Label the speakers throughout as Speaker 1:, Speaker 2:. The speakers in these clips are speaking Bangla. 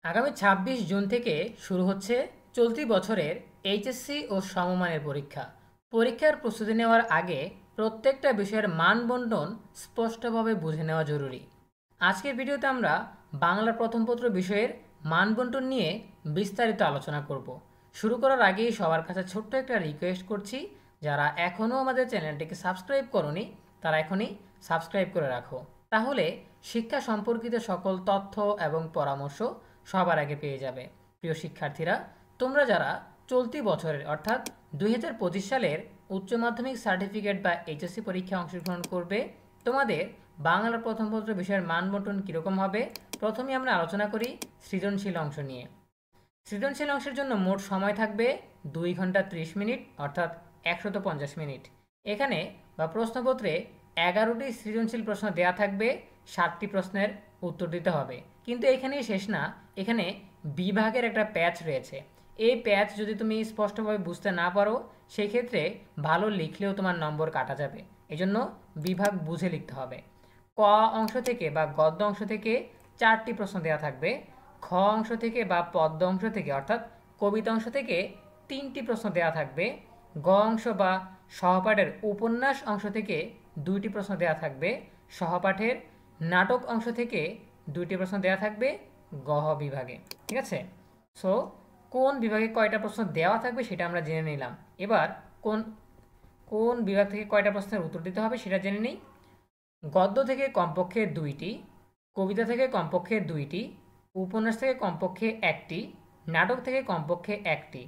Speaker 1: আগামী ২৬ জুন থেকে শুরু হচ্ছে চলতি বছরের এইচএসসি ও সমমানের পরীক্ষা। পরীক্ষার প্রস্তুতি নেওয়ার আগে প্রত্যেকটা বিষয়ের মান বন্টন স্পষ্টভাবে বুঝে নেওয়া জরুরি। আজকের ভিডিওতে আমরা বাংলা প্রথম পত্র বিষয়ের মান বন্টন নিয়ে বিস্তারিত আলোচনা করব। শুরু করার আগেই সবার কাছে ছোট্ট একটা রিকোয়েস্ট করছি, যারা এখনও আমাদের চ্যানেলটিকে সাবস্ক্রাইব করনি তারা এখনই সাবস্ক্রাইব করে রাখো, তাহলে শিক্ষা সম্পর্কিত সকল তথ্য এবং পরামর্শ সবার আগে পেয়ে যাবে। প্রিয় শিক্ষার্থীরা, তোমরা যারা চলতি বছরের অর্থাৎ 2025 সালের উচ্চ মাধ্যমিক সার্টিফিকেট বা এইচএসসি পরীক্ষায় অংশগ্রহণ করবে, তোমাদের বাংলার প্রথম পত্র বিষয়ের মান বন্টন কীরকম হবে। প্রথমে আমরা আলোচনা করি সৃজনশীল অংশ নিয়ে। সৃজনশীল অংশের জন্য মোট সময় থাকবে 2 ঘন্টা 30 মিনিট অর্থাৎ 150 মিনিট। এখানে বা প্রশ্নপত্রে 11টি সৃজনশীল প্রশ্ন দেয়া থাকবে, 7টি প্রশ্নের উত্তর দিতে হবে। কিন্তু এখানেই শেষ না, এখানে বিভাগের একটা প্যাচ রয়েছে। এই প্যাচ যদি তুমি স্পষ্টভাবে বুঝতে না পারো, সেই ক্ষেত্রে ভালো লিখলেও তোমার নম্বর কাটা যাবে। এজন্য বিভাগ বুঝে লিখতে হবে। ক অংশ থেকে বা গদ্য অংশ থেকে 4টি প্রশ্ন দেওয়া থাকবে। খ অংশ থেকে বা পদ্য অংশ থেকে অর্থাৎ কবিতা অংশ থেকে 3টি প্রশ্ন দেওয়া থাকবে। গ অংশ বা সহপাঠের উপন্যাস অংশ থেকে 2টি প্রশ্ন দেওয়া থাকবে। সহপাঠের নাটক অংশ থেকে 2টি প্রশ্ন দেওয়া থাকবে গহ বিভাগে। ঠিক আছে? সো কোন বিভাগে কয়টা প্রশ্ন দেওয়া থাকবে সেটা আমরা জেনে নিলাম। এবার কোন কোন বিভাগ থেকে কয়টা প্রশ্নের উত্তর দিতে হবে সেটা জেনে নিই। গদ্য থেকে কমপক্ষে 2টি, কবিতা থেকে কমপক্ষে 2টি, উপন্যাস থেকে কমপক্ষে 1টি, নাটক থেকে কমপক্ষে 1টি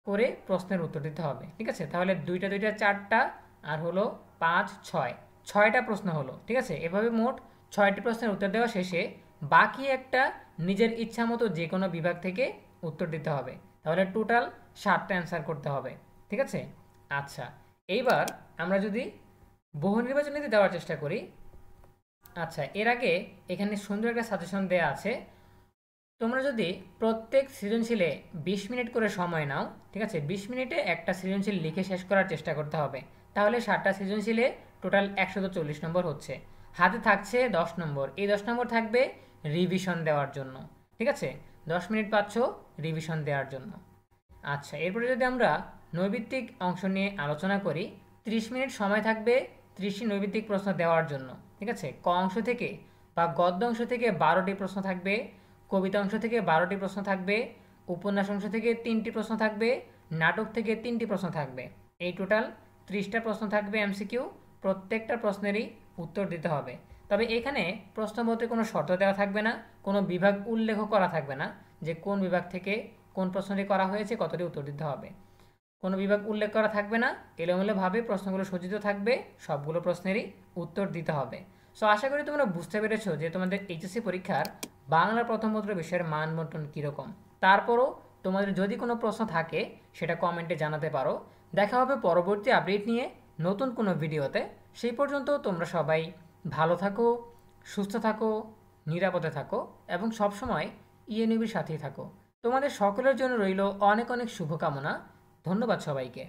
Speaker 1: করে প্রশ্নের উত্তর দিতে হবে। ঠিক আছে? তাহলে 2টা 2টা 4টা আর হলো 5 6 6টা প্রশ্ন হলো। ঠিক আছে? এভাবে মোট 6টি প্রশ্নের উত্তর দেওয়া শেষে বাকি একটা নিজের ইচ্ছা মতো যে কোনো বিভাগ থেকে উত্তর দিতে হবে। তাহলে টোটাল 7টা অ্যান্সার করতে হবে। ঠিক আছে? আচ্ছা, এইবার আমরা যদি বহু নির্বাচনীতে দেওয়ার চেষ্টা করি। আচ্ছা, এর আগে এখানে সুন্দর একটা সাজেশন দেওয়া আছে। তোমরা যদি প্রত্যেক সৃজনশীলে 20 মিনিট করে সময় নাও, ঠিক আছে, 20 মিনিটে একটা সৃজনশীল লিখে শেষ করার চেষ্টা করতে হবে। তাহলে 7টা সৃজনশীলে টোটাল 140 নম্বর হচ্ছে। হাতে থাকছে 10 নম্বর। এই 10 নম্বর থাকবে রিভিশন দেওয়ার জন্য। ঠিক আছে? 10 মিনিট পাচ্ছ রিভিশন দেওয়ার জন্য। আচ্ছা, এরপরে যদি আমরা নৈবিত্তিক অংশ নিয়ে আলোচনা করি, 30 মিনিট সময় থাকবে 30টি নৈবিত্তিক প্রশ্ন দেওয়ার জন্য। ঠিক আছে? ক অংশ থেকে বা গদ্য অংশ থেকে 12টি প্রশ্ন থাকবে, কবিতা অংশ থেকে 12টি প্রশ্ন থাকবে, উপন্যাস অংশ থেকে 3টি প্রশ্ন থাকবে, নাটক থেকে 3টি প্রশ্ন থাকবে। এই টোটাল 30টা প্রশ্ন থাকবে এমসিকিউ। প্রত্যেকটা প্রশ্নেরই উত্তর দিতে হবে। তবে এখানে প্রশ্নপত্রে কোনো শর্ত দেওয়া থাকবে না, কোনো বিভাগ উল্লেখ করা থাকবে না যে কোন বিভাগ থেকে কোন প্রশ্নটি করা হয়েছে, কতটি উত্তর দিতে হবে। কোনো বিভাগ উল্লেখ করা থাকবে না, এলোমেলোভাবে প্রশ্নগুলো সজ্জিত থাকবে, সবগুলো প্রশ্নেরই উত্তর দিতে হবে। সো আশা করি তোমরা বুঝতে পেরেছো যে তোমাদের এইচএসসি পরীক্ষার বাংলা প্রথম পত্র বিষয়ের মান বন্টন কীরকম। তারপরও তোমাদের যদি কোনো প্রশ্ন থাকে সেটা কমেন্টে জানাতে পারো। দেখা হবে পরবর্তী আপডেট নিয়ে নতুন কোনো ভিডিওতে। সেই পর্যন্ত তোমরা সবাই ভালো থাকো, সুস্থ থাকো, নিরাপদে থাকো এবং সবসময় ইএনইউবির সাথেই থাকো। তোমাদের সকলের জন্য রইল অনেক অনেক শুভকামনা। ধন্যবাদ সবাইকে।